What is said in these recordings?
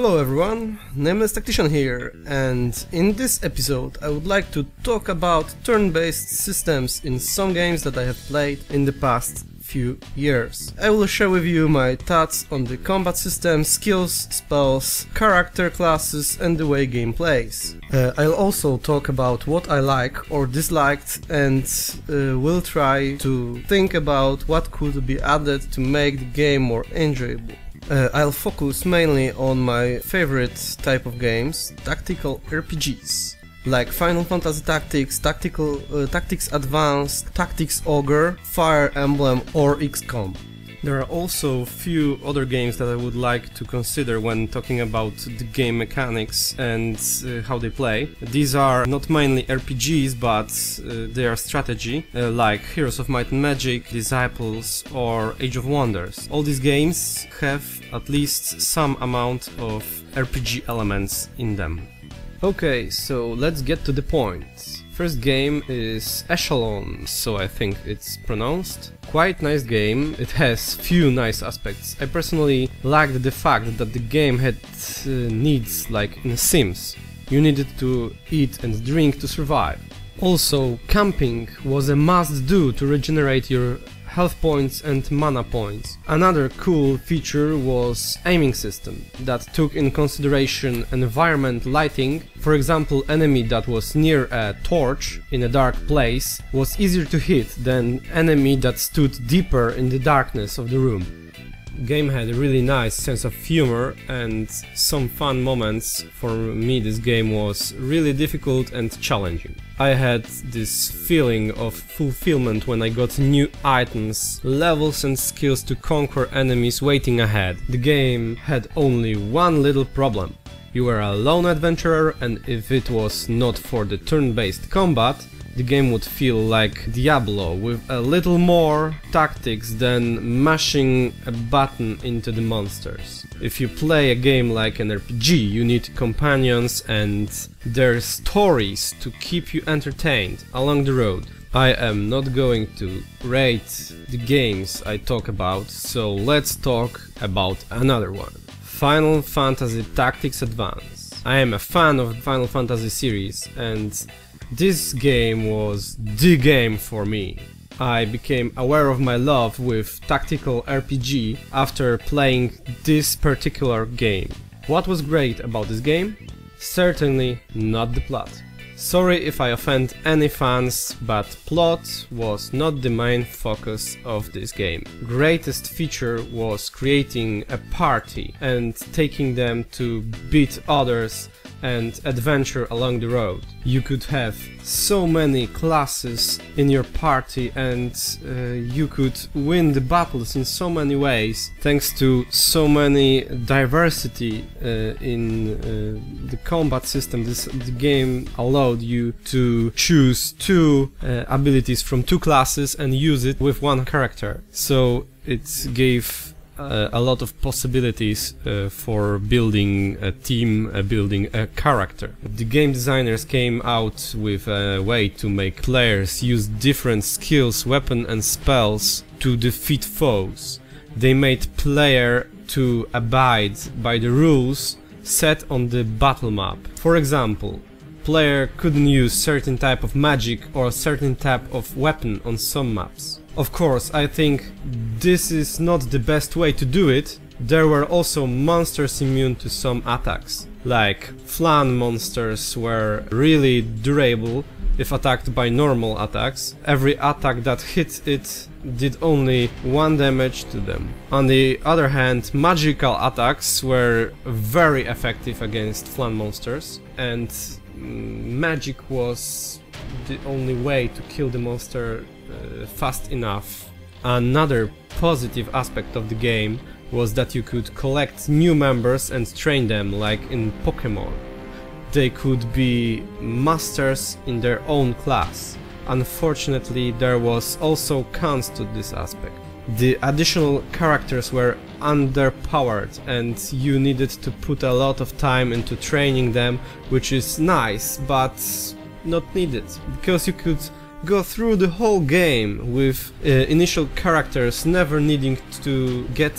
Hello everyone, Nameless Tactician here, and in this episode I would like to talk about turn-based systems in some games that I have played in the past few years. I will share with you my thoughts on the combat system, skills, spells, character classes and the way game plays. I'll also talk about what I like or disliked and will try to think about what could be added to make the game more enjoyable. I'll focus mainly on my favorite type of games, tactical RPGs, like Final Fantasy Tactics, Tactics Advanced, Tactics Ogre, Fire Emblem or XCOM. There are also a few other games that I would like to consider when talking about the game mechanics and how they play. These are not mainly RPGs, but they are strategy, like Heroes of Might and Magic, Disciples or Age of Wonders. All these games have at least some amount of RPG elements in them. Okay, so let's get to the point. First game is Echelon, so I think it's pronounced. Quite nice game, it has few nice aspects. I personally liked the fact that the game had needs like in Sims. You needed to eat and drink to survive. Also, camping was a must-do to regenerate your health points and mana points. Another cool feature was aiming system that took in consideration environment lighting. For example, enemy that was near a torch in a dark place was easier to hit than enemy that stood deeper in the darkness of the room. Game had a really nice sense of humor and some fun moments. For me this game was really difficult and challenging. I had this feeling of fulfillment when I got new items, levels and skills to conquer enemies waiting ahead. The game had only one little problem. You were a lone adventurer, and if it was not for the turn-based combat, the game would feel like Diablo, with a little more tactics than mashing a button into the monsters. If you play a game like an RPG, you need companions and their stories to keep you entertained along the road. I am not going to rate the games I talk about, so let's talk about another one. Final Fantasy Tactics Advance. I am a fan of the Final Fantasy series, and this game was the game for me. I became aware of my love with tactical RPG after playing this particular game. What was great about this game? Certainly not the plot. Sorry if I offend any fans, but plot was not the main focus of this game. Greatest feature was creating a party and taking them to beat others and adventure along the road. You could have so many classes in your party and you could win the battles in so many ways thanks to so many diversity in the combat system. The game allowed you to choose two abilities from two classes and use it with one character, so it gave a lot of possibilities for building a team, building a character. The game designers came out with a way to make players use different skills, weapons and spells to defeat foes. They made player to abide by the rules set on the battle map. For example, player couldn't use certain type of magic or certain type of weapon on some maps. Of course, I think this is not the best way to do it. There were also monsters immune to some attacks, like flan monsters were really durable if attacked by normal attacks. Every attack that hit it did only 1 damage to them. On the other hand, magical attacks were very effective against flan monsters, and magic was the only way to kill the monster fast enough. Another positive aspect of the game was that you could collect new members and train them like in Pokemon. They could be masters in their own class. Unfortunately, there was also cons to this aspect. The additional characters were underpowered and you needed to put a lot of time into training them, which is nice, but not needed, because you could go through the whole game with initial characters never needing to get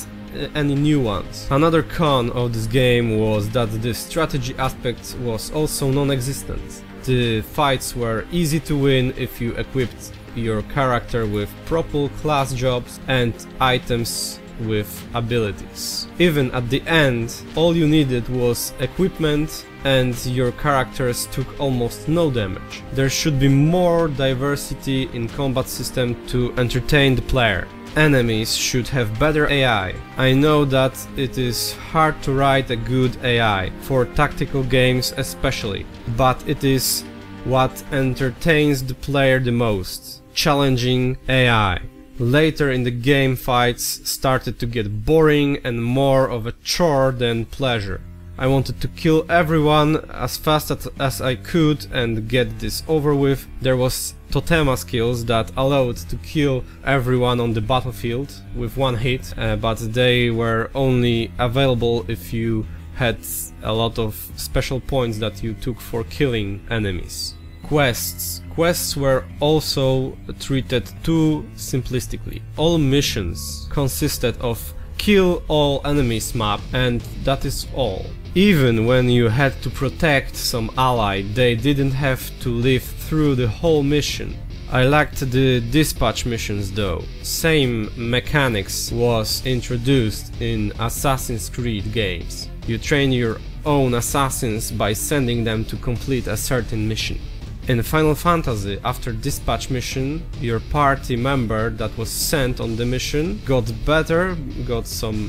any new ones. Another con of this game was that the strategy aspect was also non-existent. The fights were easy to win if you equipped your character with proper class jobs and items with abilities. Even at the end, all you needed was equipment and your characters took almost no damage. There should be more diversity in combat system to entertain the player. Enemies should have better AI. I know that it is hard to write a good AI, for tactical games especially, but it is what entertains the player the most. Challenging AI. Later in the game, fights started to get boring and more of a chore than pleasure. I wanted to kill everyone as fast as I could and get this over with. There was totema skills that allowed to kill everyone on the battlefield with one hit, but they were only available if you had a lot of special points that you took for killing enemies. Quests were also treated too simplistically. All missions consisted of kill all enemies map, and that is all. Even when you had to protect some ally, they didn't have to live through the whole mission. I liked the dispatch missions though. Same mechanics was introduced in Assassin's Creed games. You train your own assassins by sending them to complete a certain mission. In Final Fantasy, after dispatch mission, your party member that was sent on the mission got better, got some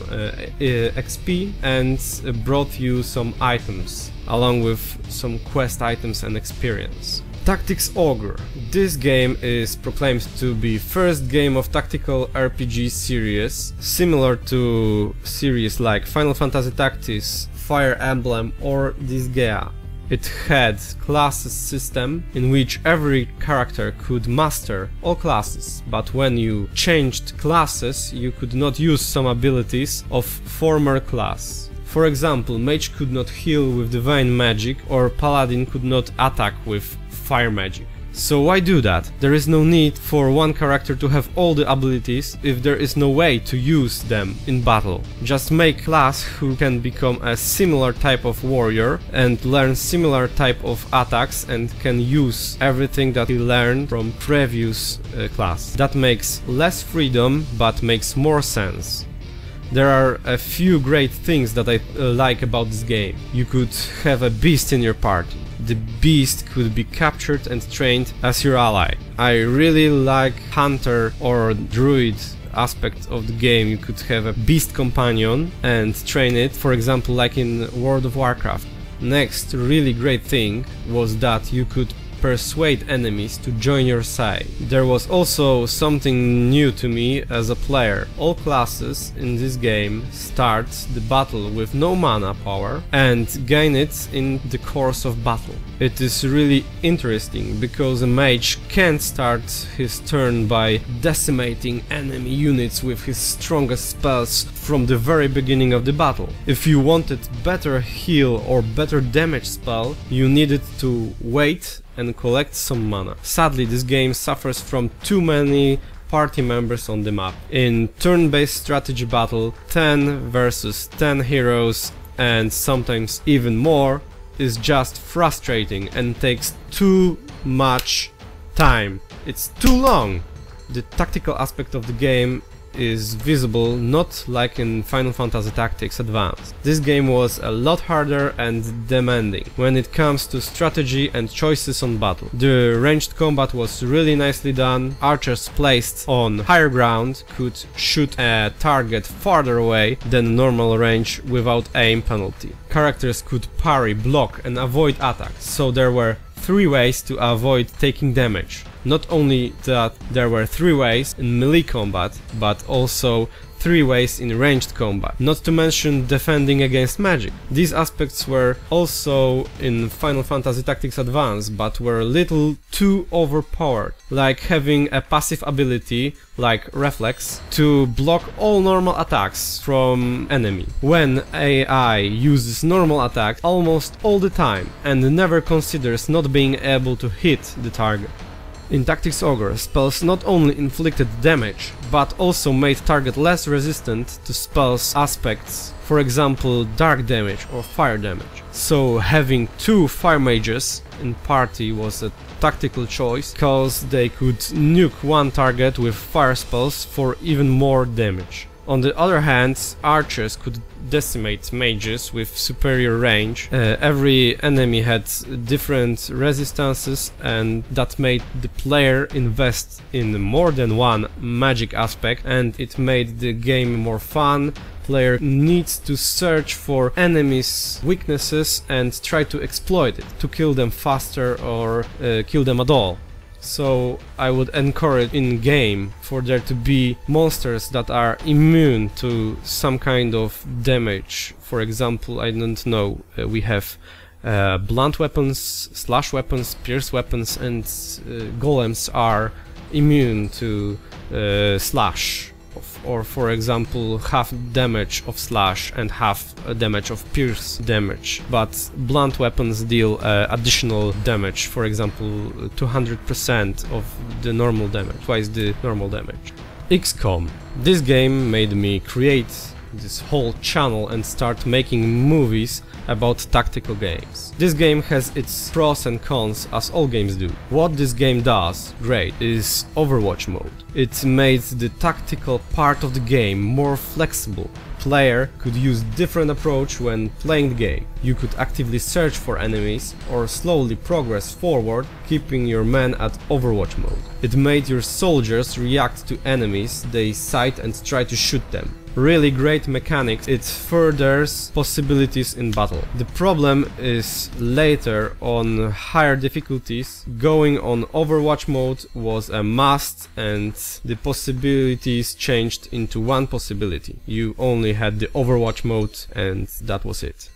XP and brought you some items, along with some quest items and experience. Tactics Ogre. This game is proclaimed to be first game of tactical RPG series, similar to series like Final Fantasy Tactics, Fire Emblem or Disgaea. It had classes system in which every character could master all classes, but when you changed classes you could not use some abilities of former class. For example, Mage could not heal with Divine Magic or Paladin could not attack with Fire Magic. So why do that? There is no need for one character to have all the abilities if there is no way to use them in battle. Just make class who can become a similar type of warrior and learn similar type of attacks and can use everything that he learned from previous class. That makes less freedom but makes more sense. There are a few great things that I like about this game. You could have a beast in your party. The beast could be captured and trained as your ally. I really like hunter or druid aspect of the game. You could have a beast companion and train it, for example like in World of Warcraft. Next really great thing was that you could persuade enemies to join your side. There was also something new to me as a player. All classes in this game start the battle with no mana power and gain it in the course of battle. It is really interesting because a mage can't start his turn by decimating enemy units with his strongest spells from the very beginning of the battle. If you wanted better heal or better damage spell, you needed to wait and collect some mana. Sadly, this game suffers from too many party members on the map. In turn-based strategy battle, 10 versus 10 heroes and sometimes even more is just frustrating and takes too much time. It's too long! The tactical aspect of the game is visible, not like in Final Fantasy Tactics Advanced. This game was a lot harder and demanding when it comes to strategy and choices on battle. The ranged combat was really nicely done. Archers placed on higher ground could shoot a target farther away than normal range without aim penalty. Characters could parry, block and avoid attacks, so there were 3 ways to avoid taking damage. Not only that there were 3 ways in melee combat, but also 3 ways in ranged combat, not to mention defending against magic. These aspects were also in Final Fantasy Tactics Advanced, but were a little too overpowered, like having a passive ability, like Reflex, to block all normal attacks from enemy, when AI uses normal attacks almost all the time and never considers not being able to hit the target. In Tactics Ogre, spells not only inflicted damage, but also made target less resistant to spells aspects, for example dark damage or fire damage. So having two fire mages in party was a tactical choice, cause they could nuke one target with fire spells for even more damage. On the other hand, archers could decimate mages with superior range. Every enemy had different resistances, and that made the player invest in more than one magic aspect, and it made the game more fun. Player needs to search for enemies' weaknesses and try to exploit it, to kill them faster or kill them at all. So I would encourage in-game for there to be monsters that are immune to some kind of damage. For example, I don't know, we have blunt weapons, slash weapons, pierce weapons, and golems are immune to slash. Or for example half damage of slash and half damage of pierce damage, but blunt weapons deal additional damage, for example 200% of the normal damage, twice the normal damage. XCOM. This game made me create this whole channel and start making movies about tactical games. This game has its pros and cons, as all games do. What this game does great is Overwatch mode. It made the tactical part of the game more flexible. Player could use different approach when playing the game. You could actively search for enemies or slowly progress forward, keeping your men at Overwatch mode. It made your soldiers react to enemies they sight and try to shoot them. Really great mechanics, it furthers possibilities in battle. The problem is later on higher difficulties, going on Overwatch mode was a must and the possibilities changed into one possibility. You only had the Overwatch mode and that was it.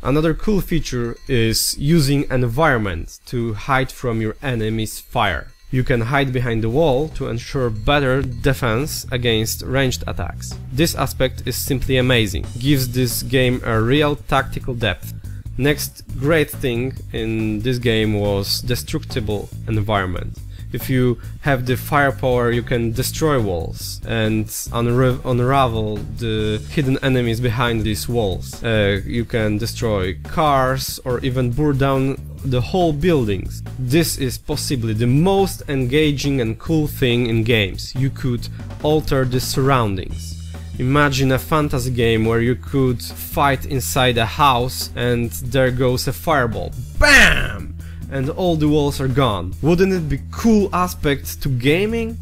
Another cool feature is using environment to hide from your enemy's fire. You can hide behind the wall to ensure better defense against ranged attacks. This aspect is simply amazing, gives this game a real tactical depth. Next great thing in this game was destructible environment. If you have the firepower, you can destroy walls and unravel the hidden enemies behind these walls. You can destroy cars or even burn down the whole buildings. This is possibly the most engaging and cool thing in games. You could alter the surroundings. Imagine a fantasy game where you could fight inside a house and there goes a fireball. BAM! And all the walls are gone. Wouldn't it be cool aspect to gaming?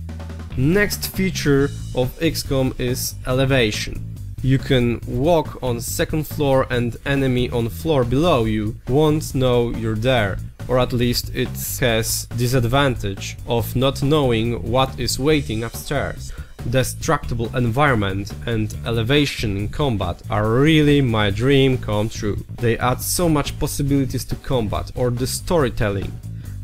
Next feature of XCOM is elevation. You can walk on second floor and enemy on floor below you won't know you're there, or at least it has disadvantage of not knowing what is waiting upstairs. Destructible environment and elevation in combat are really my dream come true. They add so much possibilities to combat or the storytelling.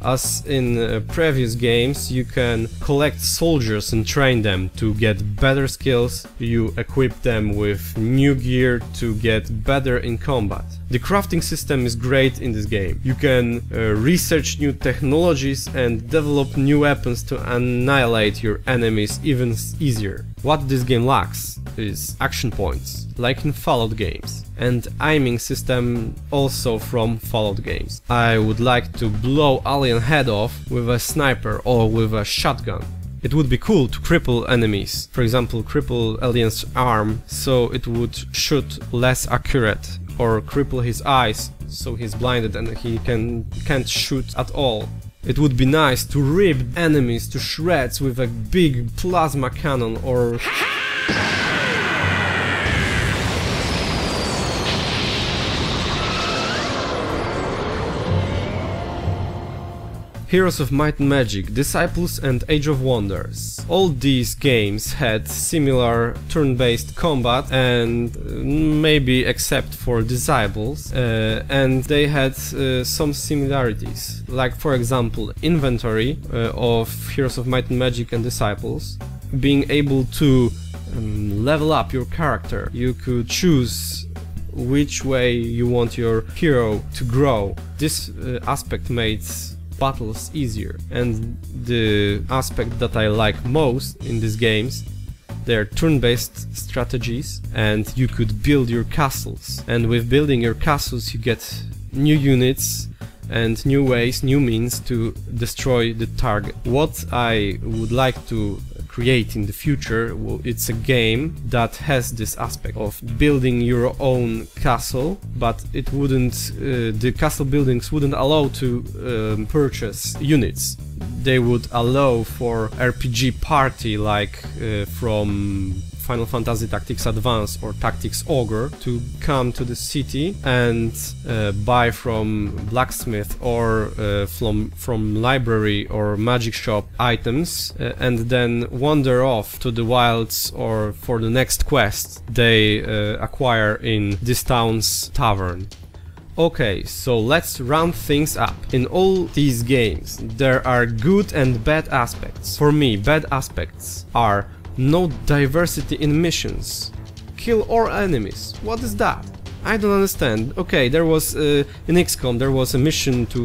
As in previous games, you can collect soldiers and train them to get better skills. You equip them with new gear to get better in combat. The crafting system is great in this game. You can research new technologies and develop new weapons to annihilate your enemies even easier. What this game lacks is action points, like in Fallout games, and aiming system also from Fallout games. I would like to blow alien head off with a sniper or with a shotgun. It would be cool to cripple enemies, for example cripple alien's arm so it would shoot less accurate, or cripple his eyes so he's blinded and he can't shoot at all. It would be nice to rip enemies to shreds with a big plasma cannon or... Heroes of Might and Magic, Disciples and Age of Wonders. All these games had similar turn-based combat, and maybe except for Disciples, and they had some similarities, like for example inventory of Heroes of Might and Magic and Disciples, being able to level up your character. You could choose which way you want your hero to grow. This aspect made battles easier. And the aspect that I like most in these games, they're turn-based strategies, and you could build your castles. And with building your castles you get new units and new ways, new means to destroy the target. What I would like to create in the future, it's a game that has this aspect of building your own castle, but it wouldn't, the castle buildings wouldn't allow to purchase units. They would allow for RPG party like from Final Fantasy Tactics Advance or Tactics Ogre to come to the city and buy from blacksmith or from library or magic shop items and then wander off to the wilds or for the next quest they acquire in this town's tavern. Okay, so let's round things up. In all these games there are good and bad aspects. For me, bad aspects are no diversity in missions. Kill all enemies. What is that? I don't understand. Okay, there was in XCOM there was a mission to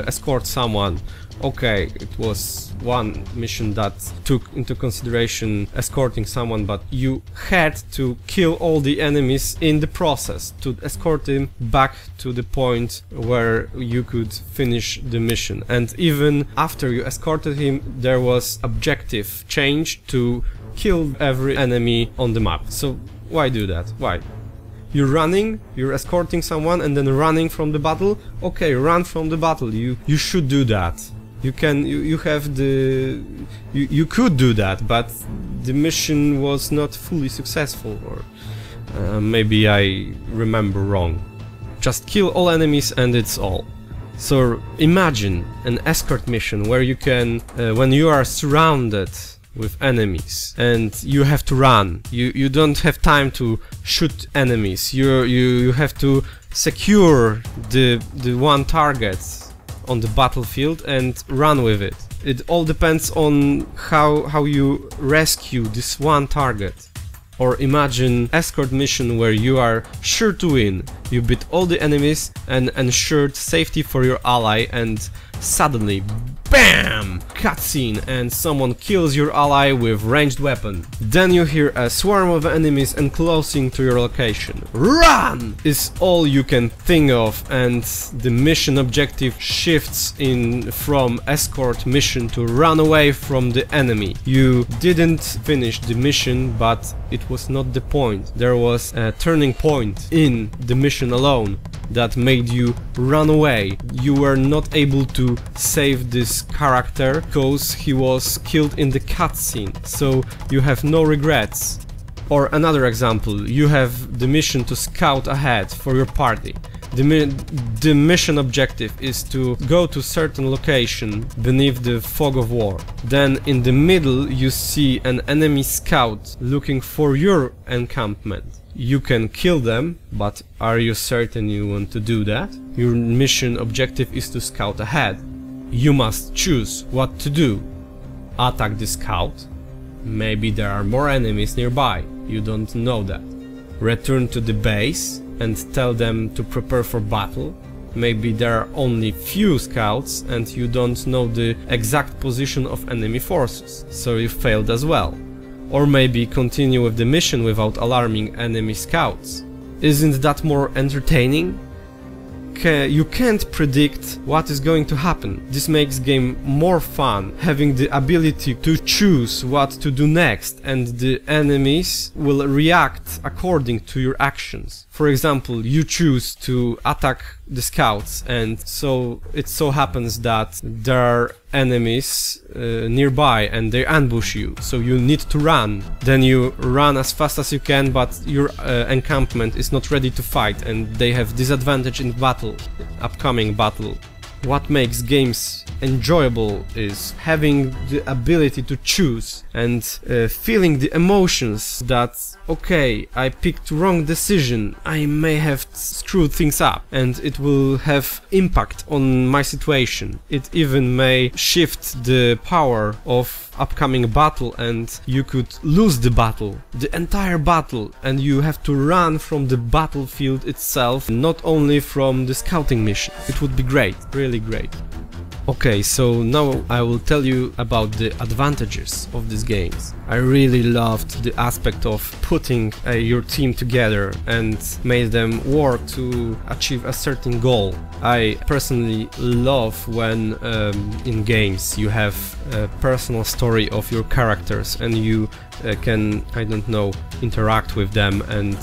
escort someone. Okay, it was one mission that took into consideration escorting someone, but you had to kill all the enemies in the process to escort him back to the point where you could finish the mission. And even after you escorted him, there was objective change to kill every enemy on the map. So why do that? Why? You're running, you're escorting someone and then running from the battle? Okay, run from the battle. You should do that. You can, you have the, you could do that, but the mission was not fully successful, or maybe I remember wrong. Just kill all enemies and it's all. So imagine an escort mission where you can, when you are surrounded with enemies and you have to run, you don't have time to shoot enemies, you have to secure the one target on the battlefield and run with it. It all depends on how you rescue this one target. Or imagine escort mission where you are sure to win, you beat all the enemies and ensured safety for your ally, and suddenly BAM! Cutscene and someone kills your ally with ranged weapon. Then you hear a swarm of enemies enclosing to your location. Run! Is all you can think of, and the mission objective shifts in from escort mission to run away from the enemy. You didn't finish the mission, but it was not the point. There was a turning point in the mission alone that made you run away. You were not able to save this character because he was killed in the cutscene, so you have no regrets. Or another example, you have the mission to scout ahead for your party. The mission objective is to go to certain location beneath the fog of war. Then in the middle you see an enemy scout looking for your encampment. You can kill them, but are you certain you want to do that? Your mission objective is to scout ahead. You must choose what to do. Attack the scout. Maybe there are more enemies nearby. You don't know that. Return to the base and tell them to prepare for battle. Maybe there are only few scouts and you don't know the exact position of enemy forces, so you failed as well. Or maybe continue with the mission without alarming enemy scouts. Isn't that more entertaining? You can't predict what is going to happen. This makes game more fun, having the ability to choose what to do next, and the enemies will react according to your actions. For example, you choose to attack the scouts, and so it so happens that there are enemies nearby and they ambush you, so you need to run. Then you run as fast as you can, but your encampment is not ready to fight and they have disadvantage in battle, upcoming battle. What makes games enjoyable is having the ability to choose and feeling the emotions that, okay, I picked wrong decision, I may have screwed things up and it will have impact on my situation. It even may shift the power of upcoming battle and you could lose the battle, the entire battle, and you have to run from the battlefield itself, not only from the scouting mission. It would be great, really great. Okay, so now I will tell you about the advantages of these games. I really loved the aspect of putting your team together and made them work to achieve a certain goal. I personally love when in games you have a personal story of your characters and you can, I don't know, interact with them and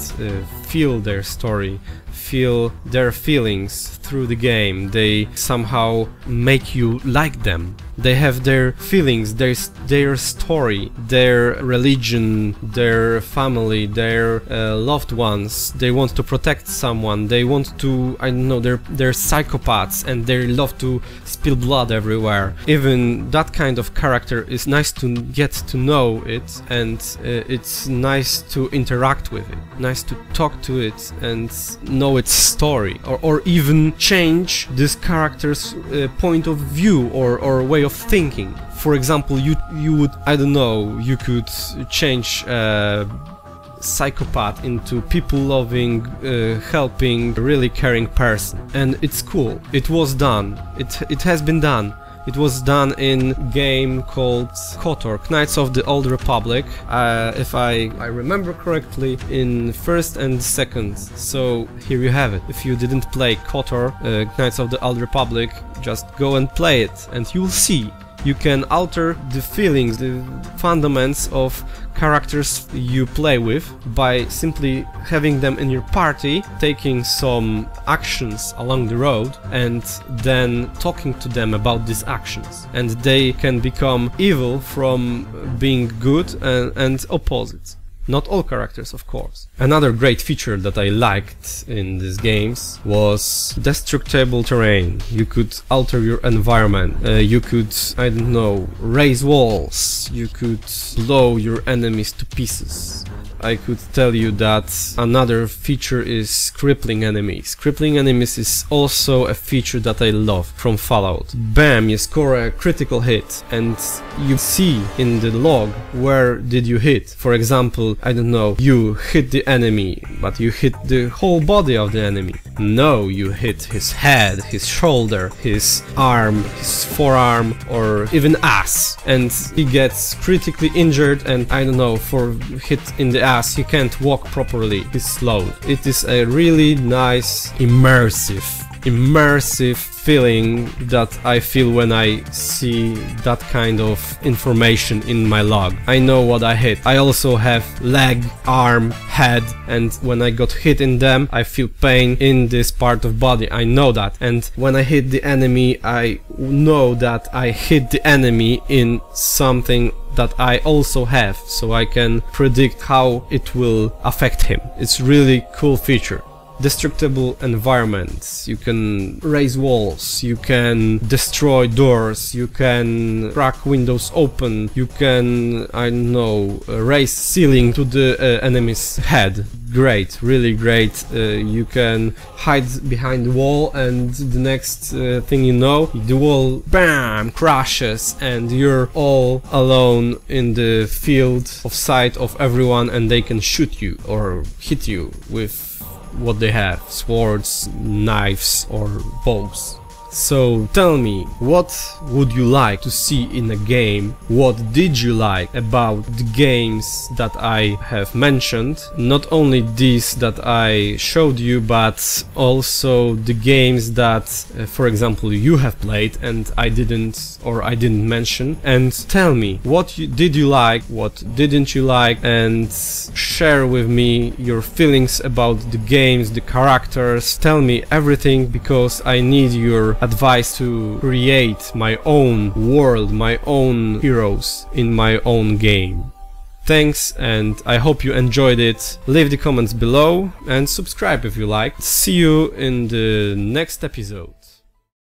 feel their story, feel their feelings through the game. They somehow make you like them. They have their feelings, their story, their religion, their family, their loved ones. They want to protect someone. They want to, I don't know, they're psychopaths and they love to spill blood everywhere. Even that kind of character is nice to get to know it, and it's nice to interact with it, nice to talk to it and know its story, or even change this character's point of view or way of thinking. For example, you would, I don't know, you could change psychopath into people-loving, helping, really caring person, and it's cool. It was done. It has been done. It was done in a game called KOTOR, Knights of the Old Republic, if I remember correctly, in first and second. So here you have it. If you didn't play KOTOR, Knights of the Old Republic, just go and play it and you'll see. You can alter the feelings, the fundamentals of characters you play with by simply having them in your party, taking some actions along the road and then talking to them about these actions. And they can become evil from being good and opposite. Not all characters, of course. Another great feature that I liked in these games was destructible terrain. You could alter your environment. You could, I don't know, raise walls. You could blow your enemies to pieces. I could tell you that another feature is crippling enemies. Crippling enemies is also a feature that I love from Fallout. Bam, you score a critical hit and you see in the log where did you hit. For example, I don't know, you hit the enemy, but you hit the whole body of the enemy. No, you hit his head, his shoulder, his arm, his forearm, or even ass. And he gets critically injured and, I don't know, for hit in the ass he can't walk properly, he's slow. It is a really nice, immersive feeling that I feel when I see that kind of information in my log. I know what I hit. I also have leg, arm, head, and when I got hit in them, I feel pain in this part of body. I know that. And when I hit the enemy, I know that I hit the enemy in something that I also have, so I can predict how it will affect him. It's really cool feature. Destructible environments, you can raise walls, you can destroy doors, you can crack windows open, you can, I don't know, raise ceiling to the enemy's head. Great, really great. You can hide behind the wall and the next thing you know, the wall, bam, crashes and you're all alone in the field of sight of everyone and they can shoot you or hit you with what they have, swords, knives or bows. So tell me, what would you like to see in a game? What did you like about the games that I have mentioned? Not only these that I showed you, but also the games that, for example, you have played and I didn't mention. And tell me, what did you like, what didn't you like, and share with me your feelings about the games, the characters. Tell me everything, because I need your advice to create my own world, my own heroes in my own game. Thanks, and I hope you enjoyed it. Leave the comments below and subscribe if you like. See you in the next episode.